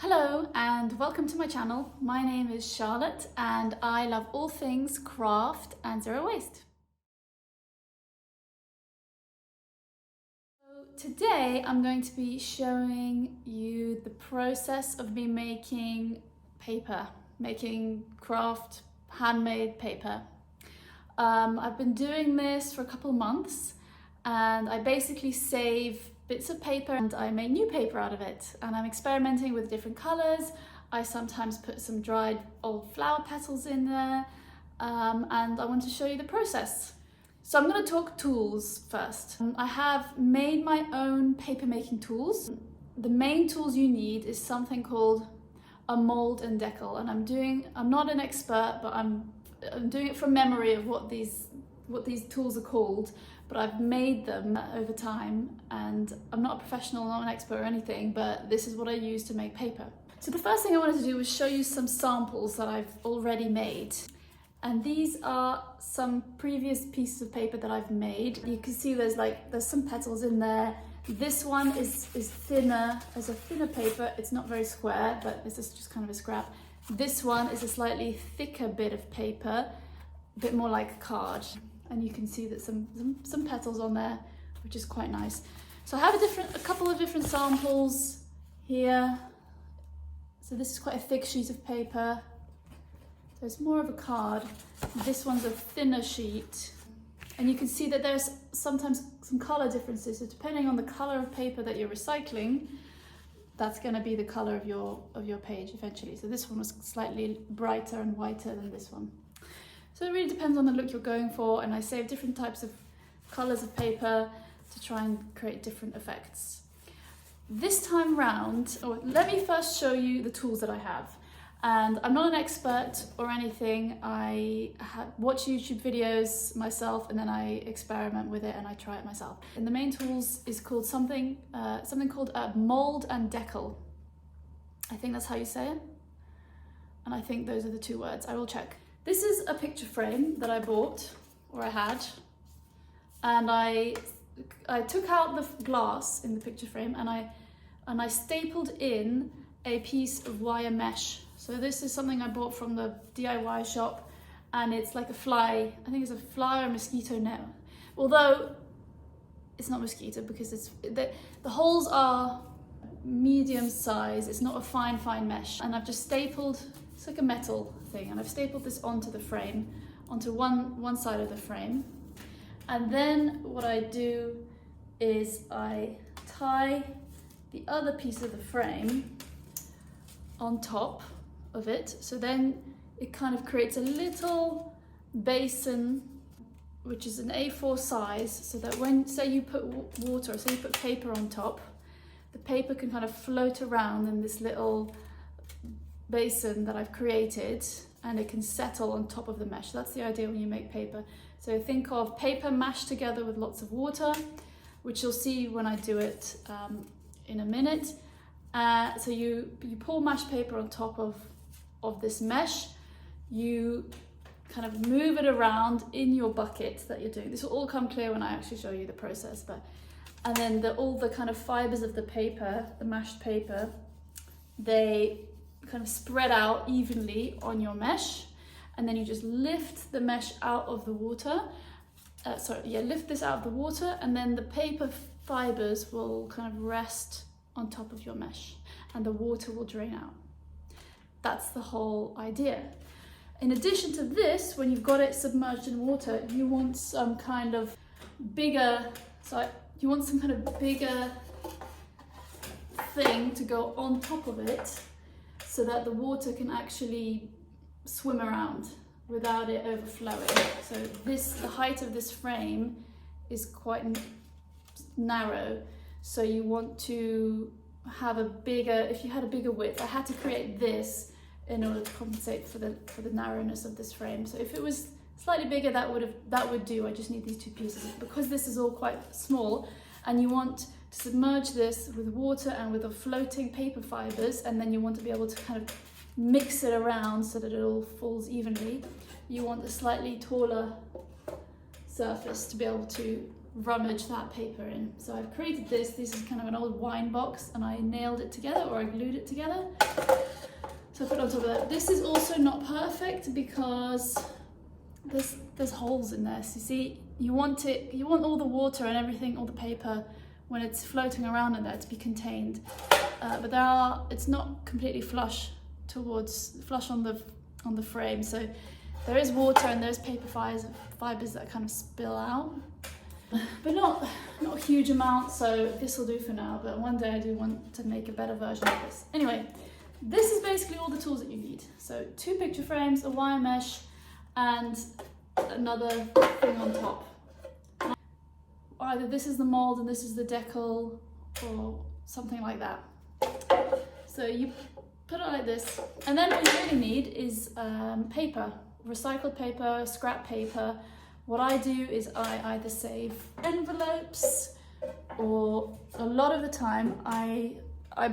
Hello and welcome to my channel. My name is Charlotte and I love all things craft and zero waste. So today I'm going to be showing you the process of me making paper, making craft handmade paper. I've been doing this for a couple of months and I basically save bits of paper and I make new paper out of it, and I'm experimenting with different colors. I sometimes put some dried old flower petals in there, and I want to show you the process. So I'm going to talk tools first. I have made my own paper making tools. The main tools you need is something called a mold and deckle, and I'm not an expert, but I'm doing it from memory of what these tools are called, but I've made them over time, and I'm not a professional, not an expert or anything, but this is what I use to make paper. So the first thing I wanted to do was show you some samples that I've already made. And these are some previous pieces of paper that I've made. You can see there's some petals in there. This one is thinner, as a thinner paper. It's not very square, but this is just kind of a scrap. This one is a slightly thicker bit of paper, a bit more like a card. And you can see that some petals on there, which is quite nice. So I have a couple of different samples here. So this is quite a thick sheet of paper. So it's more of a card. This one's a thinner sheet. And you can see that there's sometimes some color differences. So depending on the color of paper that you're recycling, that's going to be the color of your page eventually. So this one was slightly brighter and whiter than this one. So it really depends on the look you're going for, and I save different types of colors of paper to try and create different effects. This time round, let me first show you the tools that I have. And I'm not an expert or anything. I watch YouTube videos myself and then I experiment with it and I try it myself. And the main tools is called something called Mould and Deckle. I think that's how you say it. And I think those are the two words. I will check. This is a picture frame that I bought, or I had, and I took out the glass in the picture frame and I stapled in a piece of wire mesh. So this is something I bought from the DIY shop, and it's like a fly, I think it's a fly or mosquito net. Although it's not mosquito because the holes are medium size, it's not a fine mesh. And I've just stapled, it's like a metal thing, and I've stapled this onto the frame, onto one side of the frame. And then what I do is I tie the other piece of the frame on top of it. So then it kind of creates a little basin, which is an A4 size, so that when, say you put water, or say you put paper on top, the paper can kind of float around in this little basin that I've created, and it can settle on top of the mesh. That's the idea when you make paper. So think of paper mashed together with lots of water, which you'll see when I do it in a minute. So you pour mashed paper on top of this mesh. You kind of move it around in your bucket that you're doing. This will all come clear when I actually show you the process. And then all the kind of fibers of the paper, the mashed paper, they kind of spread out evenly on your mesh, and then you just lift the mesh out of the water. Lift this out of the water, and then the paper fibers will kind of rest on top of your mesh, and the water will drain out. That's the whole idea. In addition to this, when you've got it submerged in water, you want some kind of bigger thing to go on top of it, so that the water can actually swim around without it overflowing. So the height of this frame is quite narrow, so you want to have if you had a bigger width. I had to create this in order to compensate for the narrowness of this frame. So if it was slightly bigger, that would do. I just need these two pieces. Because this is all quite small, and you want to submerge this with water and with the floating paper fibers, and then you want to be able to kind of mix it around so that it all falls evenly. You want a slightly taller surface to be able to rummage that paper in. So I've created this. This is kind of an old wine box, and I nailed it together, or I glued it together. So I put it on top of that. This is also not perfect because there's holes in there. So you see, you want all the water and everything, all the paper, when it's floating around in there, to be contained. But it's not completely flush on the frame. So there is water and there's paper fibers that kind of spill out, but not a huge amount. So this will do for now. But one day I do want to make a better version of this. Anyway, this is basically all the tools that you need. So 2 picture frames, a wire mesh, and another thing on top. Either this is the mold and this is the deckle, or something like that. So you put it like this, and then what you really need is paper, recycled paper, scrap paper. What I do is I either save envelopes, or a lot of the time I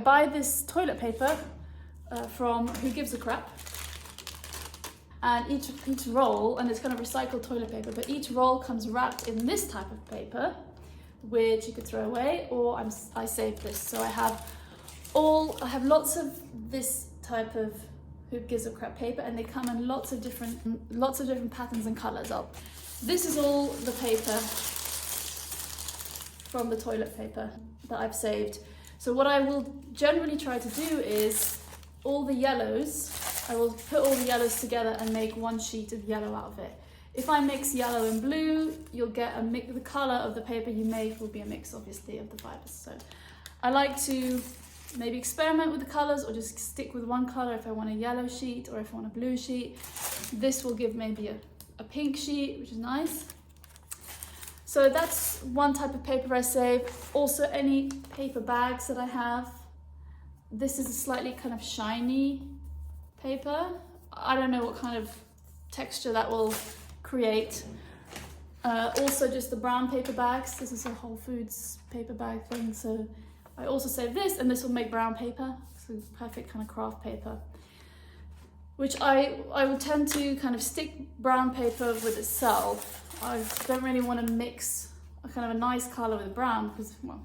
buy this toilet paper from Who Gives a Crap. And each roll, and it's kind of recycled toilet paper, but each roll comes wrapped in this type of paper, which you could throw away, or I save this. So I have lots of this type of Who Gives a Crap paper, and they come in lots of different patterns and colours. This is all the paper from the toilet paper that I've saved. So what I will generally try to do is all the yellows, I will put all the yellows together and make one sheet of yellow out of it. If I mix yellow and blue, you'll get the colour of the paper you make will be a mix, obviously, of the fibres. So I like to maybe experiment with the colours, or just stick with one colour if I want a yellow sheet, or if I want a blue sheet. This will give maybe a pink sheet, which is nice. So that's one type of paper I save. Also, any paper bags that I have. This is a slightly kind of shiny paper. I don't know what kind of texture that will create. Also just the brown paper bags. This is a Whole Foods paper bag thing. So I also save this, and this will make brown paper. So perfect kind of craft paper. Which I would tend to kind of stick brown paper with itself. I don't really want to mix a kind of a nice color with brown, because, well,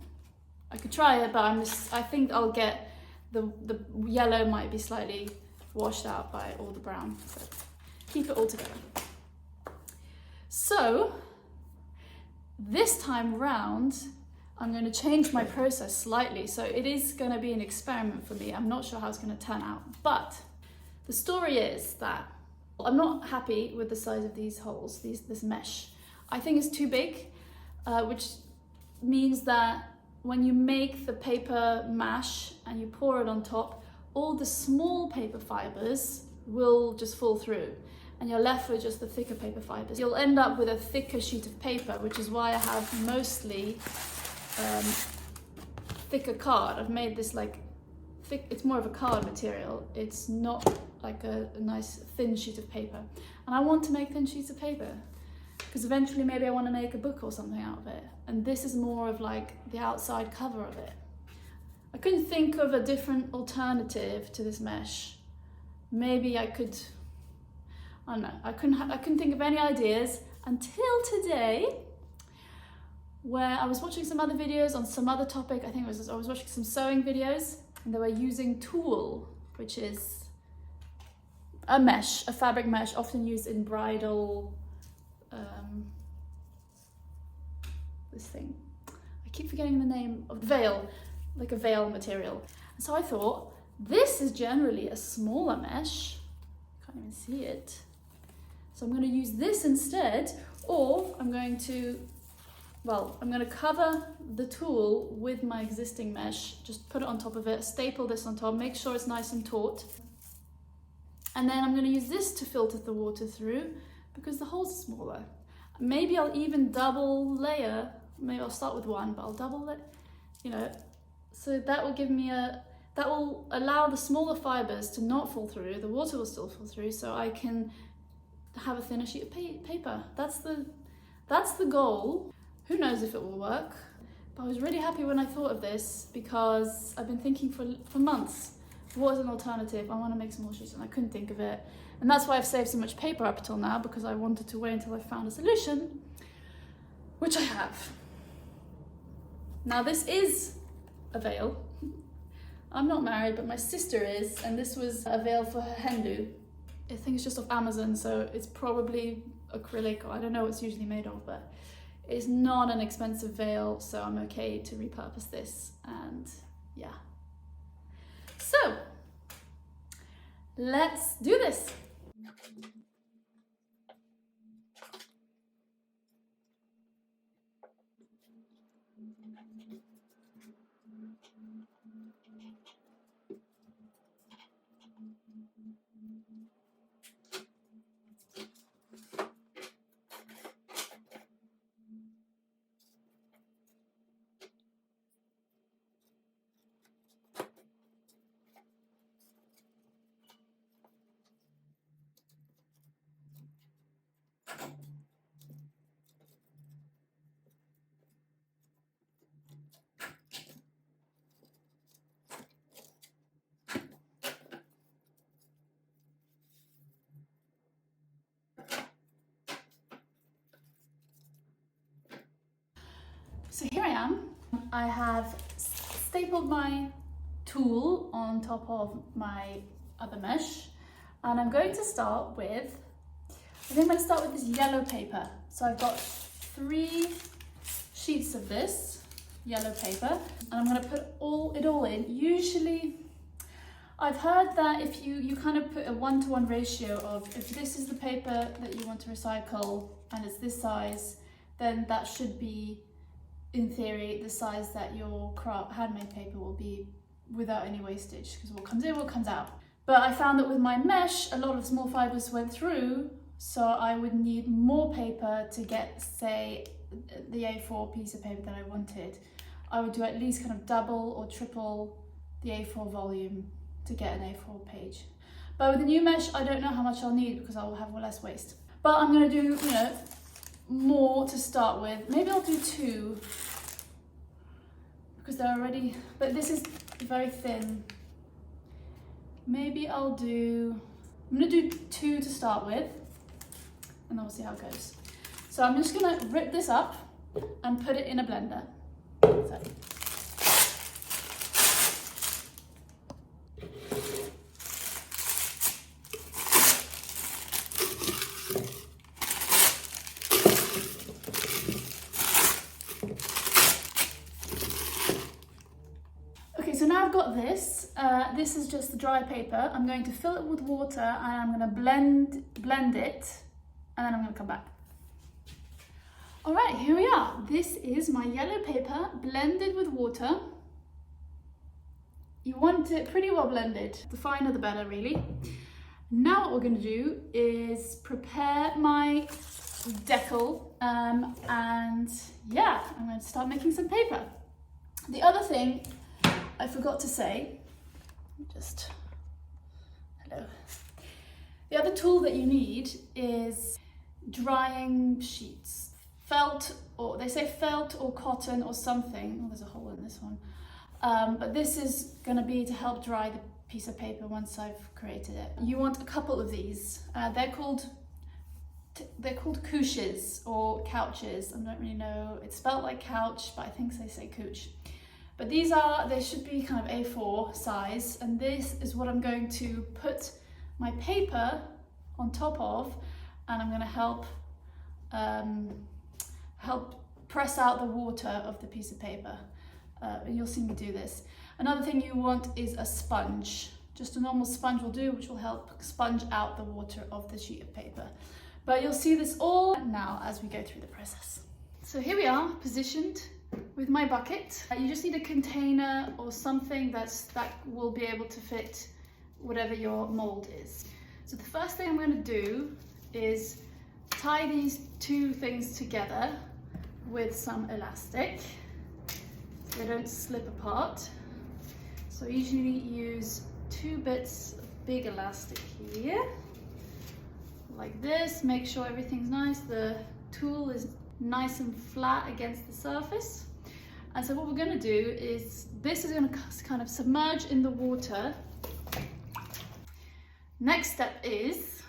I could try it, but I think I'll get the yellow might be slightly washed out by all the brown. So keep it all together. So this time round, I'm going to change my process slightly. So it is going to be an experiment for me. I'm not sure how it's going to turn out, but the story is that I'm not happy with the size of these holes, this mesh. I think it's too big, which means that when you make the paper mash and you pour it on top, all the small paper fibers will just fall through, and you're left with just the thicker paper fibers. You'll end up with a thicker sheet of paper, which is why I have mostly thicker card. I've made this like thick, it's more of a card material. It's not like a nice thin sheet of paper. And I want to make thin sheets of paper because eventually maybe I want to make a book or something out of it. And this is more of like the outside cover of it. I couldn't think of a different alternative to this mesh. Maybe I could, I don't know, I couldn't think of any ideas until today, where I was watching some other videos on some other topic. I think I was watching some sewing videos, and they were using tulle, which is a mesh, a fabric mesh, often used in bridal, this thing. I keep forgetting the name of the veil, like a veil material. And so I thought, this is generally a smaller mesh. Can't even see it. So I'm going to use this instead, or I'm going to cover the tulle with my existing mesh, just put it on top of it, staple this on top, make sure it's nice and taut. And then I'm going to use this to filter the water through because the holes are smaller. Maybe I'll even double layer, maybe I'll start with one, but I'll double it, so that will give me that will allow the smaller fibers to not fall through, the water will still fall through, so I can have a thinner sheet of paper. That's the goal. Who knows if it will work, but I was really happy when I thought of this because I've been thinking for months, what is an alternative? I want to make some more sheets and I couldn't think of it. And that's why I've saved so much paper up till now, because I wanted to wait until I found a solution, which I have. Now this is a veil. I'm not married, but my sister is, and this was a veil for her hen do. I think it's just off Amazon, so it's probably acrylic, or I don't know what it's usually made of, but it's not an expensive veil, so I'm okay to repurpose this, and yeah. So, let's do this. So here I am. I have stapled my tulle on top of my other mesh, and I'm going to start with, I think I'm going to start with this yellow paper. So I've got 3 sheets of this yellow paper, and I'm going to put it all in. Usually, I've heard that if you kind of put a 1-to-1 ratio of, if this is the paper that you want to recycle and it's this size, then that should be, in theory, the size that your handmade paper will be without any wastage, because what comes in, what comes out. But I found that with my mesh, a lot of small fibers went through, so I would need more paper to get, say, the A4 piece of paper that I wanted. I would do at least kind of double or triple the A4 volume to get an A4 page. But with the new mesh, I don't know how much I'll need because I will have less waste. But I'm going to do, more to start with. Maybe I'll do 2 because they're already, but this is very thin. Maybe I'm gonna do 2 to start with, and then we'll see how it goes. So I'm just gonna rip this up and put it in a blender. So. So now I've got this. This is just the dry paper. I'm going to fill it with water and I'm going to blend it, and then I'm going to come back. All right, here we are. This is my yellow paper blended with water. You want it pretty well blended. The finer the better, really. Now what we're going to do is prepare my deckle, and yeah, I'm going to start making some paper. The other thing I forgot to say, hello. The other tool that you need is drying sheets. Felt, or they say felt or cotton or something. Oh, there's a hole in this one. But this is going to be to help dry the piece of paper once I've created it. You want a couple of these. They're called couches or couches. I don't really know. It's spelled like couch, but I think they say couch. But they should be kind of A4 size, and this is what I'm going to put my paper on top of, and I'm going to help press out the water of the piece of paper. And you'll see me do this. Another thing you want is a sponge. Just a normal sponge will do, which will help sponge out the water of the sheet of paper. But you'll see this all now as we go through the process. So here we are, positioned with my bucket. You just need a container or something that will be able to fit whatever your mold is. So the first thing I'm going to do is tie these 2 things together with some elastic so they don't slip apart. So I usually use 2 bits of big elastic here, like this. Make sure everything's nice, the tool is nice and flat against the surface. And so what we're going to do is, this is going to kind of submerge in the water. Next step is,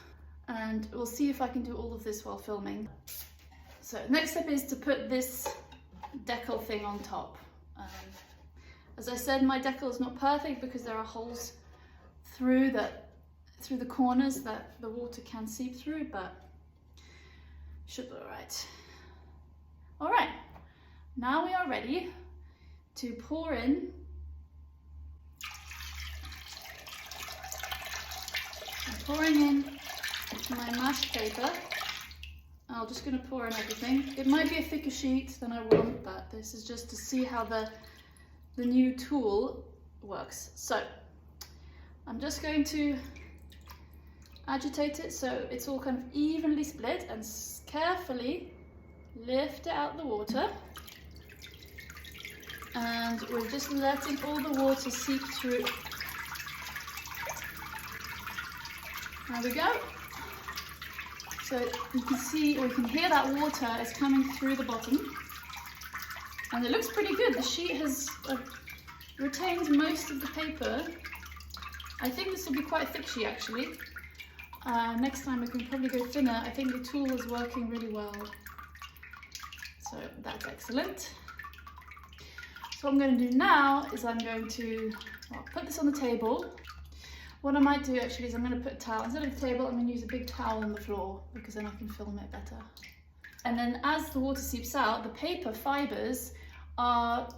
and we'll see if I can do all of this while filming. So next step is to put this deckle thing on top. As I said, my decal is not perfect because there are holes through the corners that the water can seep through, but should be all right. All right, now we are ready to pour in. I'm pouring in my mashed paper. I'm just going to pour in everything. It might be a thicker sheet than I want, but this is just to see how the new tool works. So I'm just going to agitate it so it's all kind of evenly split, and carefully lift it out of the water. And we're just letting all the water seep through. There we go. So you can see, or you can hear that water is coming through the bottom. And it looks pretty good. The sheet has retained most of the paper. I think this will be quite a thick sheet actually. Next time I can probably go thinner. I think the tool is working really well. So that's excellent. So what I'm going to do now is I'm going to put this on the table. What I might do actually is I'm going to put a towel, instead of the table, I'm going to use a big towel on the floor because then I can film it better. And then as the water seeps out, the paper fibers are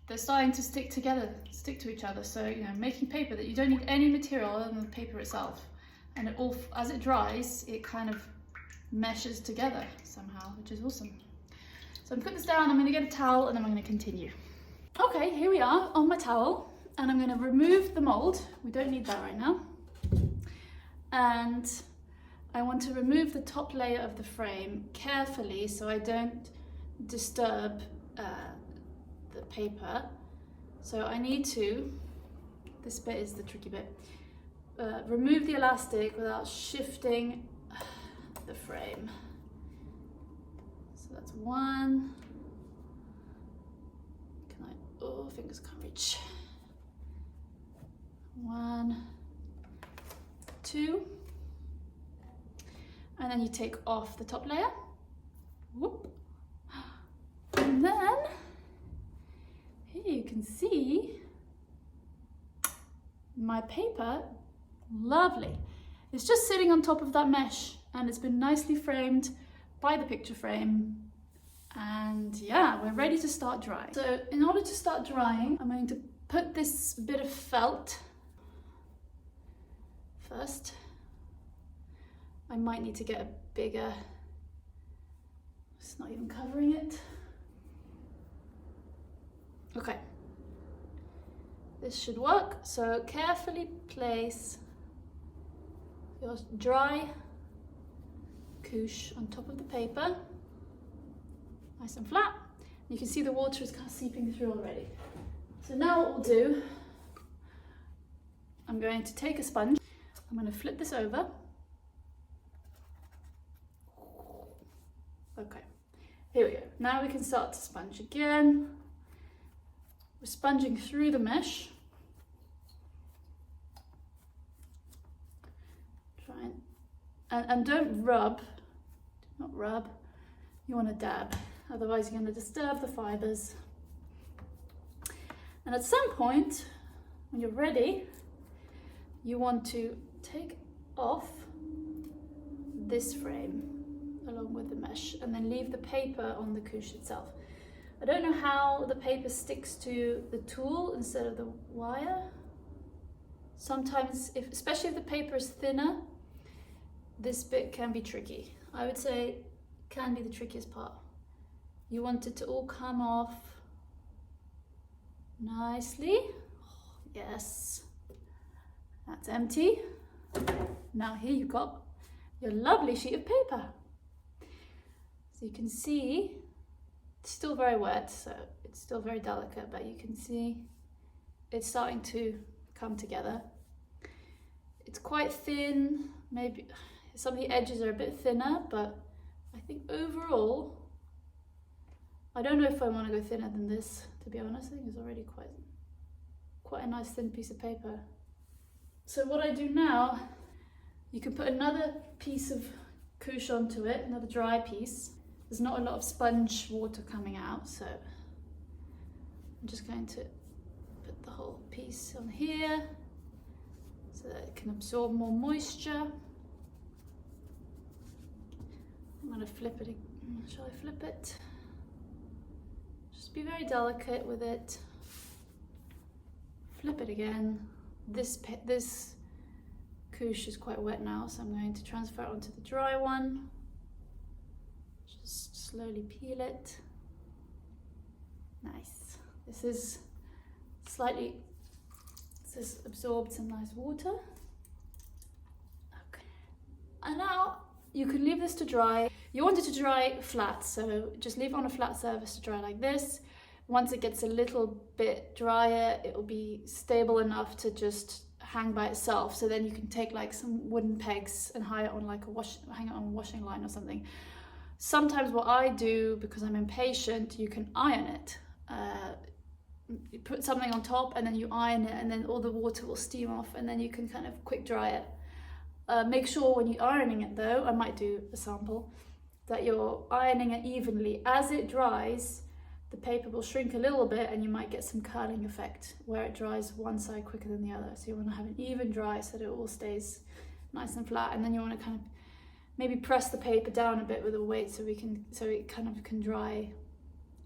they're starting to stick to each other. So, you know, making paper that you don't need any material other than the paper itself. And it all, as it dries, it kind of meshes together somehow, which is awesome. So I'm putting this down, I'm going to get a towel and then I'm going to continue. Okay, here we are on my towel. And I'm going to remove the mould. We don't need that right now. And I want to remove the top layer of the frame carefully so I don't disturb the paper. So I need to, this bit is the tricky bit, remove the elastic without shifting the frame. So that's one. Oh, fingers can't reach. 1, 2, and then you take off the top layer. Whoop. And then here you can see my paper. Lovely. It's just sitting on top of that mesh and it's been nicely framed by the picture frame. And yeah, we're ready to start drying. So in order to start drying, I'm going to put this bit of felt first. I might need to get a bigger, it's not even covering it. Okay, this should work. So carefully place your dry couche on top of the paper, nice and flat. You can see the water is kind of seeping through already. So now what we'll do, I'm going to take a sponge. I'm going to flip this over. Okay, here we go. Now we can start to sponge again. We're sponging through the mesh. Try and don't rub, do not rub. You want to dab, otherwise you're going to disturb the fibers. And at some point, when you're ready, you want to take off this frame along with the mesh and then leave the paper on the couche itself. I don't know how the paper sticks to the tool instead of the wire. Sometimes, especially if the paper is thinner, this bit can be tricky. I would say it can be the trickiest part. You want it to all come off nicely. Yes, that's empty. Now here you've got your lovely sheet of paper. So you can see it's still very wet, so it's still very delicate, but you can see it's starting to come together. It's quite thin, maybe some of the edges are a bit thinner, but I think overall, I don't know if I want to go thinner than this, to be honest. I think it's already quite a nice thin piece of paper. So what I do now, you can put another piece of couche onto it, another dry piece. There's not a lot of sponge water coming out, so I'm just going to put the whole piece on here so that it can absorb more moisture. I'm going to flip it. Shall I flip it? Just be very delicate with it. Flip it again. This couche is quite wet now, so I'm going to transfer it onto the dry one. Just slowly peel it. Nice. This is absorbed some nice water. Okay. And now you can leave this to dry. You want it to dry flat, so just leave it on a flat surface to dry like this. Once it gets a little bit drier, it will be stable enough to just hang by itself. So then you can take like some wooden pegs and hang it on like hang it on a washing line or something. Sometimes what I do, because I'm impatient, you can iron it. You put something on top and then you iron it, and then all the water will steam off, and then you can kind of quick dry it. Make sure when you're ironing it though, I might do a sample, that you're ironing it evenly. As it dries, the paper will shrink a little bit and you might get some curling effect where it dries one side quicker than the other. So you want to have an even dry so that it all stays nice and flat, and then you want to kind of maybe press the paper down a bit with a weight so it kind of can dry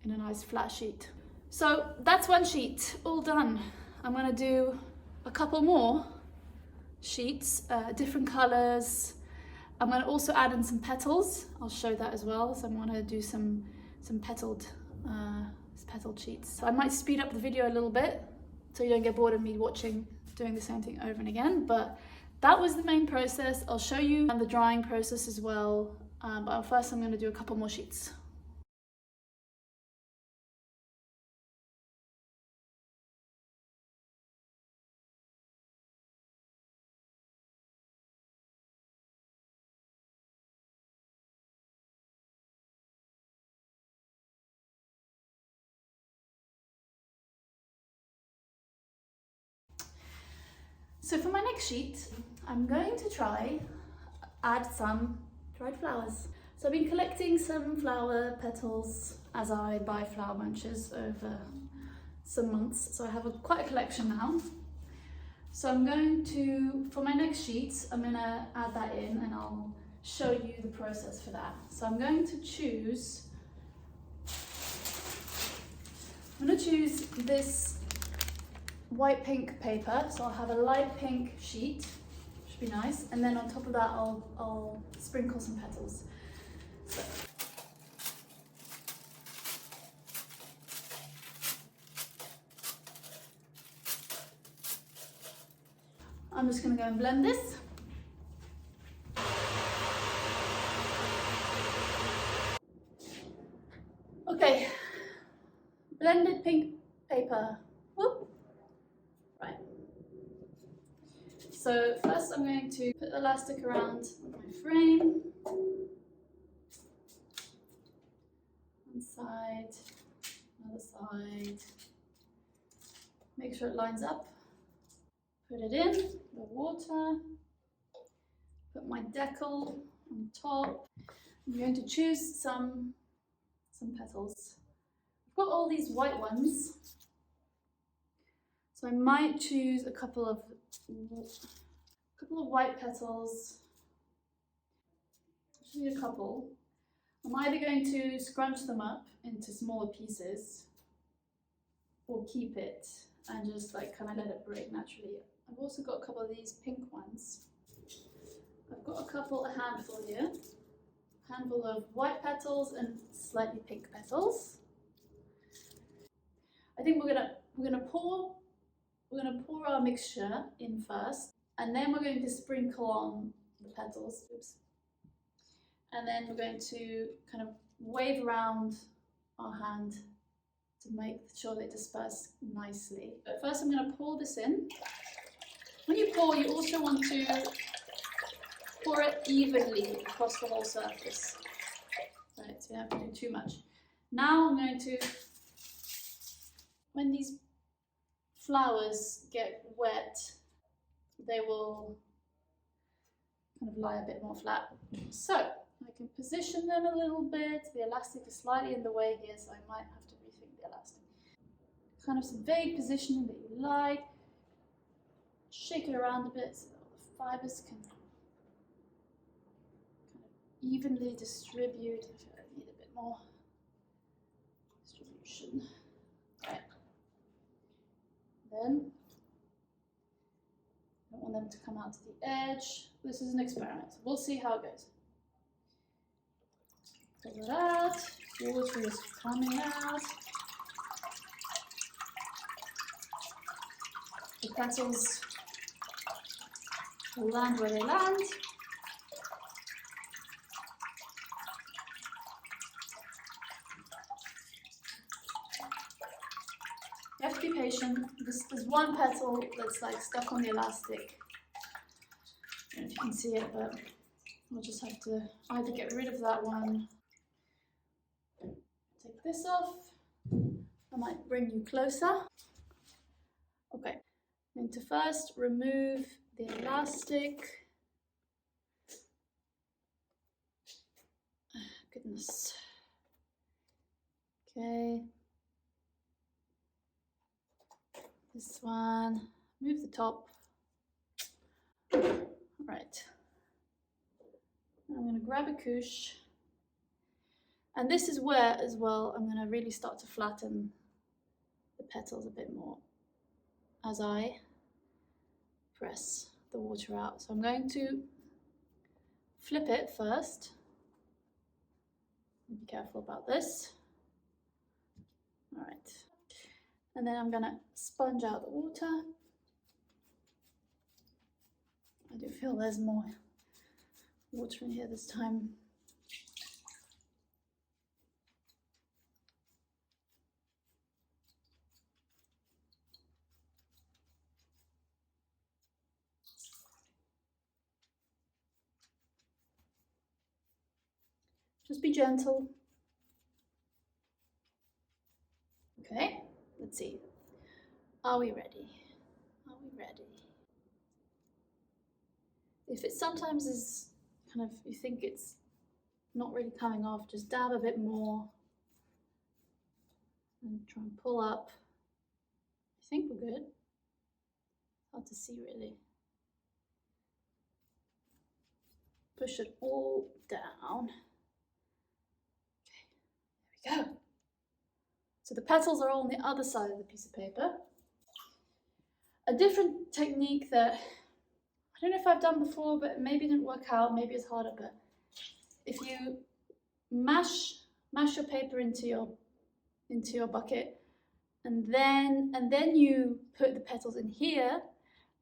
in a nice flat sheet. So that's one sheet all done. I'm going to do a couple more sheets, different colors. I'm going to also add in some petals. I'll show that as well. So I'm going to do some petaled sheets. So I might speed up the video a little bit so you don't get bored of me doing the same thing over and again, but that was the main process. I'll show you the drying process as well, but first I'm going to do a couple more sheets. So for my next sheet, I'm going to add some dried flowers. So I've been collecting some flower petals as I buy flower bunches over some months. So I have quite a collection now. So I'm going to, for my next sheet, I'm going to add that in and I'll show you the process for that. So I'm going to choose this white pink paper, so I'll have a light pink sheet, should be nice, and then on top of that I'll sprinkle some petals. So. I'm just going to go and blend this. Okay, blended pink paper. Whoop. Right. So first I'm going to put the elastic around my frame. One side, another side. Make sure it lines up. Put it in, the water. Put my deckle on top. I'm going to choose some petals. I've got all these white ones. So I might choose a couple of white petals. Just need a couple. I'm either going to scrunch them up into smaller pieces or keep it and just like kind of let it break naturally. I've also got a couple of these pink ones. I've got a handful here. A handful of white petals and slightly pink petals. I think we're gonna pour our mixture in first, and then we're going to sprinkle on the petals. Oops. And then we're going to kind of wave around our hand to make sure they disperse nicely. But first I'm going to pour this in. When you pour, you also want to pour it evenly across the whole surface. Right, so you don't have to do too much. Now I'm going to, when these flowers get wet, they will kind of lie a bit more flat. So I can position them a little bit. The elastic is slightly in the way here, so I might have to rethink the elastic. kind of some vague positioning that you like. Shake it around a bit so that the fibers can kind of evenly distribute. I need a bit more distribution. Right. Then I don't want them to come out to the edge. This is an experiment. We'll see how it goes. Pull it out. Water is coming out. The petals will land where they land. You have to be patient. There's one petal that's like stuck on the elastic. I don't know if you can see it, but we'll just have to either get rid of that one. Take this off. I might bring you closer. Okay, I'm going to first remove the elastic. Goodness. Okay. This one, move the top. All right. I'm going to grab a couche. And this is where, as well, I'm going to really start to flatten the petals a bit more as I press the water out. So I'm going to flip it first. Be careful about this. All right. And then I'm going to sponge out the water. I do feel there's more water in here this time. Just be gentle. Okay, let's see. Are we ready? Are we ready? If it sometimes is kind of, you think it's not really coming off, just dab a bit more and try and pull up. I think we're good. Hard to see really. Push it all down. Okay, there we go. So the petals are all on the other side of the piece of paper. A different technique that I don't know if I've done before, but maybe it didn't work out, maybe it's harder, but if you mash your paper into your bucket and then you put the petals in here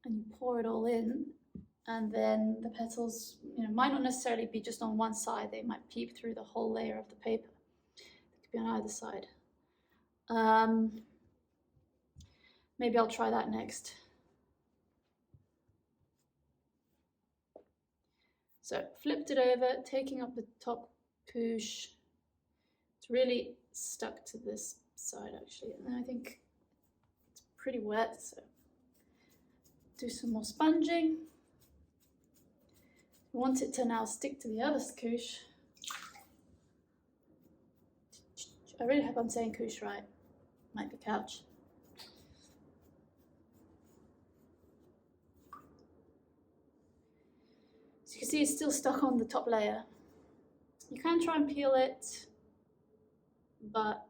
and you pour it all in, and then the petals, you know, might not necessarily be just on one side, they might peep through the whole layer of the paper. It could be on either side. Maybe I'll try that next. So flipped it over, taking up the top couche. It's really stuck to this side actually, and I think it's pretty wet, so do some more sponging. I want it to now stick to the other couche. I really hope I'm saying couche right. Might be couch. So you can see it's still stuck on the top layer. You can try and peel it, but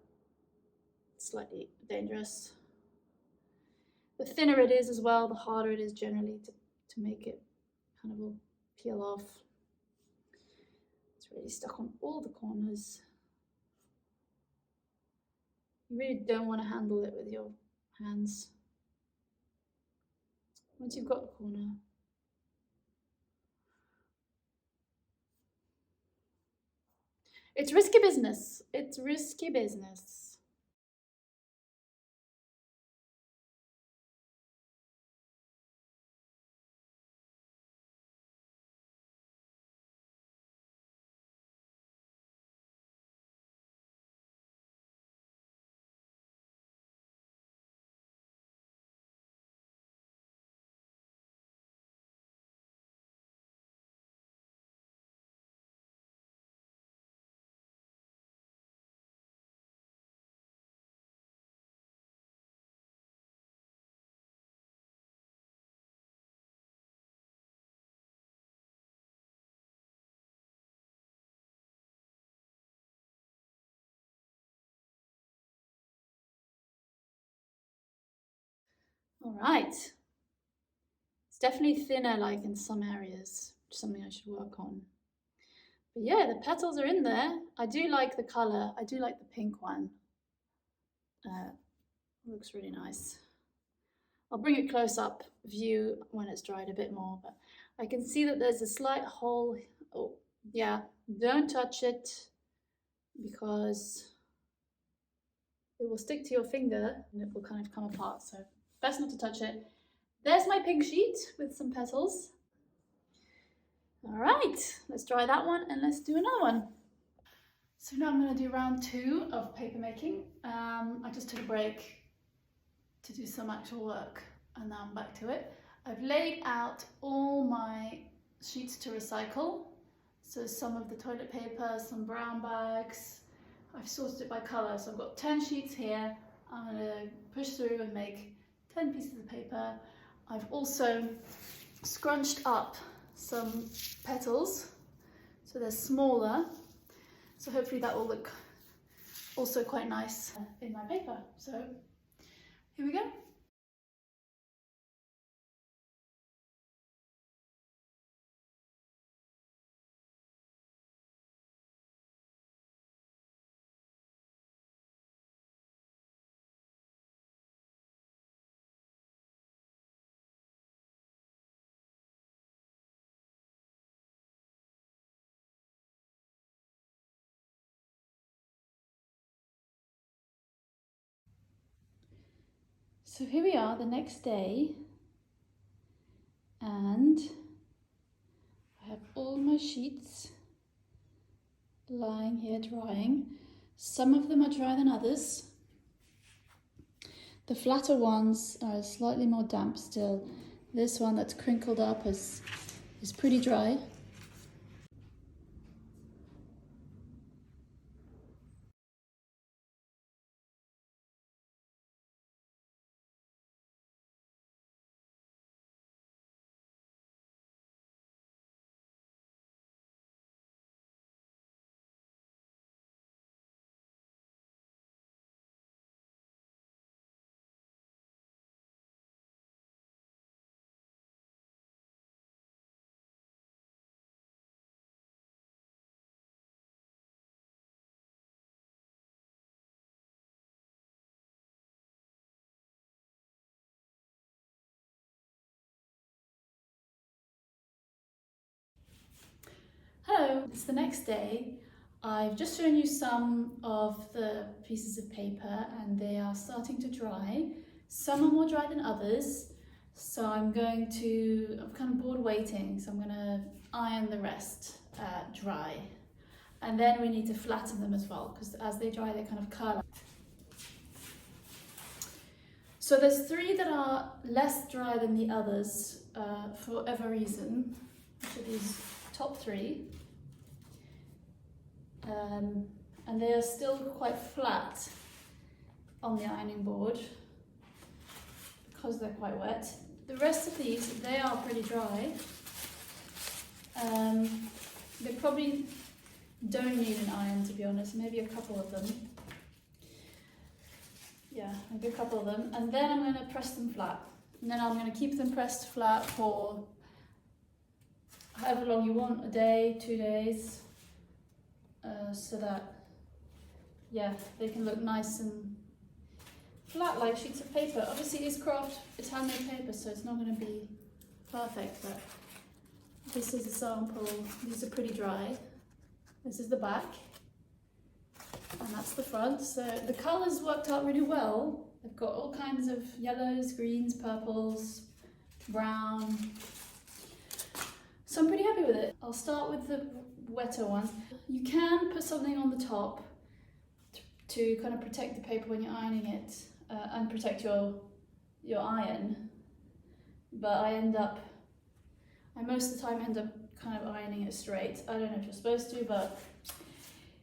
it's slightly dangerous. The thinner it is as well, the harder it is generally to make it kind of all peel off. It's really stuck on all the corners. You really don't want to handle it with your hands. Once you've got the corner, it's risky business. It's risky business. All right. It's definitely thinner, like in some areas, which is something I should work on. But yeah, the petals are in there. I do like the color. I do like the pink one. Looks really nice. I'll bring a close-up view when it's dried a bit more, but I can see that there's a slight hole. Oh, yeah, don't touch it because it will stick to your finger and it will kind of come apart, so best not to touch it. There's my pink sheet with some petals. All right, let's dry that one and let's do another one. So now I'm going to do round 2 of paper making. I just took a break to do some actual work and now I'm back to it. I've laid out all my sheets to recycle. So some of the toilet paper, some brown bags. I've sorted it by colour, so I've got 10 sheets here. I'm going to push through and make 10 pieces of paper. I've also scrunched up some petals, so they're smaller. So hopefully that will look also quite nice in my paper. So here we go. So here we are the next day, and I have all my sheets lying here drying. Some of them are drier than others. The flatter ones are slightly more damp still. This one that's crinkled up is pretty dry. Hello, it's the next day. I've just shown you some of the pieces of paper and they are starting to dry. Some are more dry than others, so I'm kind of bored waiting, so I'm going to iron the rest dry. And then we need to flatten them as well, because as they dry they kind of curl. So there's 3 that are less dry than the others for whatever reason, which are these top 3. And they are still quite flat on the ironing board because they're quite wet. The rest of these, they are pretty dry. They probably don't need an iron, to be honest, maybe a couple of them. Yeah, maybe a couple of them. And then I'm going to press them flat. And then I'm going to keep them pressed flat for however long you want, a day, 2 days. So that, yeah, they can look nice and flat like sheets of paper. Obviously it's craft, it's handmade paper, so it's not going to be perfect, but this is a sample. These are pretty dry. This is the back, and that's the front. So the colours worked out really well. I've got all kinds of yellows, greens, purples, brown. So I'm pretty happy with it. I'll start with the wetter ones. You can put something on the top to kind of protect the paper when you're ironing it and protect your iron, but I most of the time end up kind of ironing it straight. I don't know if you're supposed to, but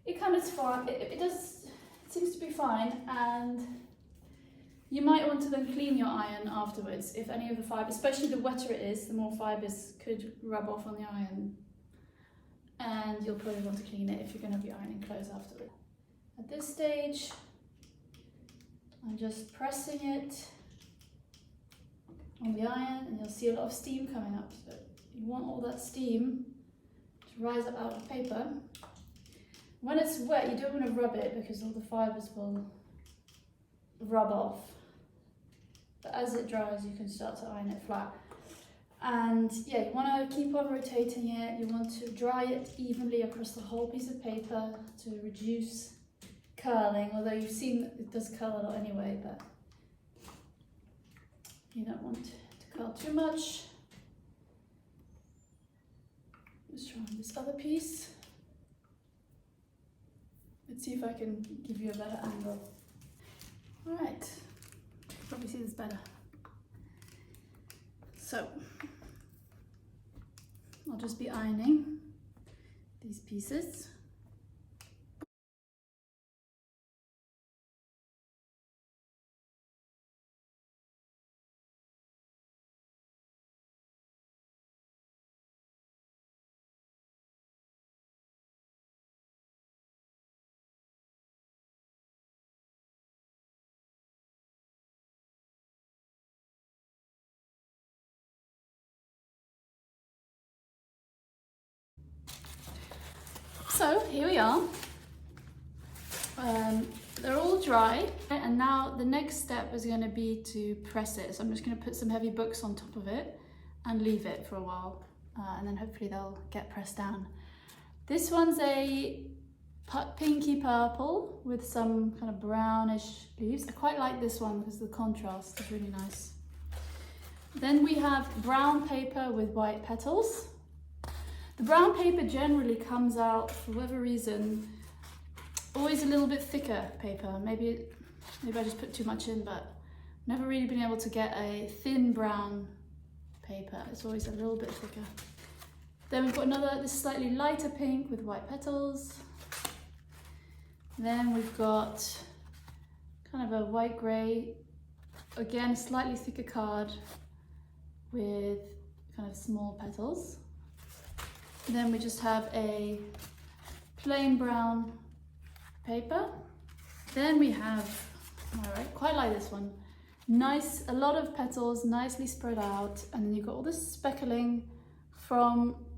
it kind of is fine. It seems to be fine, and you might want to then clean your iron afterwards if any of the fibres, especially the wetter it is, the more fibres could rub off on the iron. And you'll probably want to clean it if you're going to be ironing clothes afterwards. At this stage, I'm just pressing it on the iron, and you'll see a lot of steam coming up. So you want all that steam to rise up out of the paper. When it's wet, you don't want to rub it because all the fibres will rub off. But as it dries, you can start to iron it flat. And yeah, you want to keep on rotating it. You want to dry it evenly across the whole piece of paper to reduce curling, although you've seen that it does curl a lot anyway, but you don't want to curl too much. Let's try on this other piece. Let's see if I can give you a better angle. All right, probably see this better. So I'll just be ironing these pieces. So here we are. They're all dry, and now the next step is going to be to press it. So I'm just going to put some heavy books on top of it and leave it for a while, and then hopefully they'll get pressed down. This one's a pinky purple with some kind of brownish leaves. I quite like this one because the contrast is really nice. Then we have brown paper with white petals. The brown paper generally comes out, for whatever reason, always a little bit thicker paper. Maybe I just put too much in, but never really been able to get a thin brown paper. It's always a little bit thicker. Then we've got this slightly lighter pink with white petals. Then we've got kind of a white grey, again slightly thicker card with kind of small petals. Then we just have a plain brown paper. Then we have, all right, quite like this one. Nice, a lot of petals, nicely spread out. And then you've got all this speckling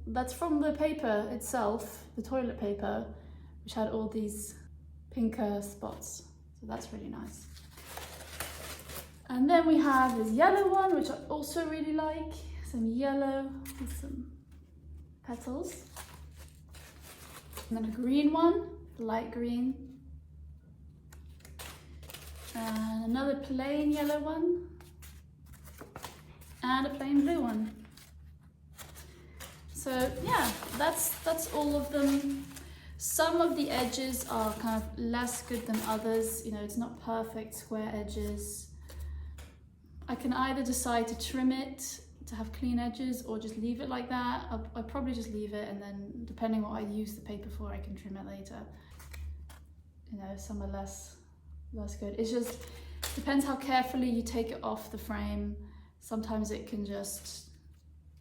that's from the paper itself, the toilet paper, which had all these pinker spots. So that's really nice. And then we have this yellow one, which I also really like. Some yellow with some petals. And then a green one, light green. And another plain yellow one. And a plain blue one. So yeah, that's all of them. Some of the edges are kind of less good than others. You know, it's not perfect square edges. I can either decide to trim it to have clean edges or just leave it like that. I'll probably just leave it, and then depending what I use the paper for, I can trim it later. You know, some are less good. It just depends how carefully you take it off the frame. Sometimes it can just,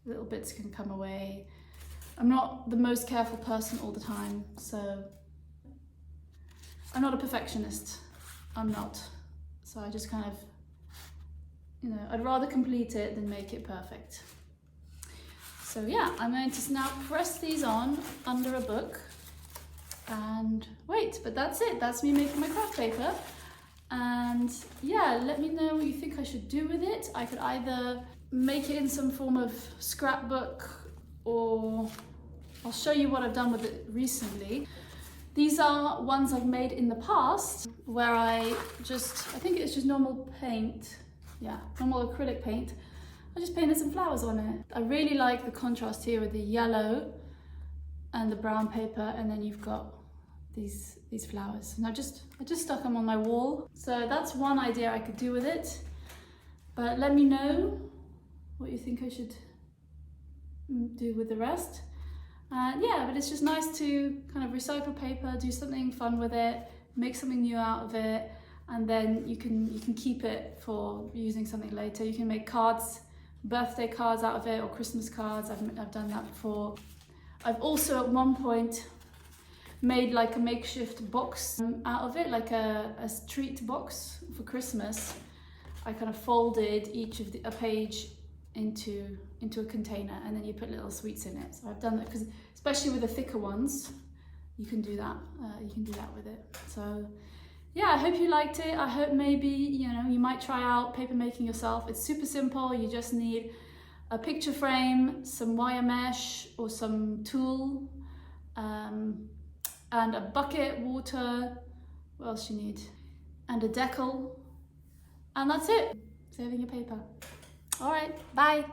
little bits can come away. I'm not the most careful person all the time, so I'm not a perfectionist. I'm not. So I just kind of, you know, I'd rather complete it than make it perfect. So yeah, I'm going to now press these on under a book and wait, but that's it. That's me making my craft paper. And yeah, let me know what you think I should do with it. I could either make it in some form of scrapbook, or I'll show you what I've done with it recently. These are ones I've made in the past where I think it's just normal paint. Yeah, normal acrylic paint. I just painted some flowers on it. I really like the contrast here with the yellow and the brown paper, and then you've got these flowers. And I just stuck them on my wall. So that's one idea I could do with it. But let me know what you think I should do with the rest. Yeah, but it's just nice to kind of recycle paper, do something fun with it, make something new out of it. And then you can keep it for using something later. You can make cards, birthday cards out of it, or Christmas cards. I've done that before. I've also at one point made like a makeshift box out of it, like a treat box for Christmas. I kind of folded each of a page into a container, and then you put little sweets in it. So I've done that because, especially with the thicker ones, you can do that. You can do that with it. So yeah, I hope you liked it. I hope maybe, you know, you might try out paper making yourself. It's super simple. You just need a picture frame, some wire mesh or some tulle, and a bucket, water. What else do you need? And a Deckle. And that's it. Saving your paper. All right, bye.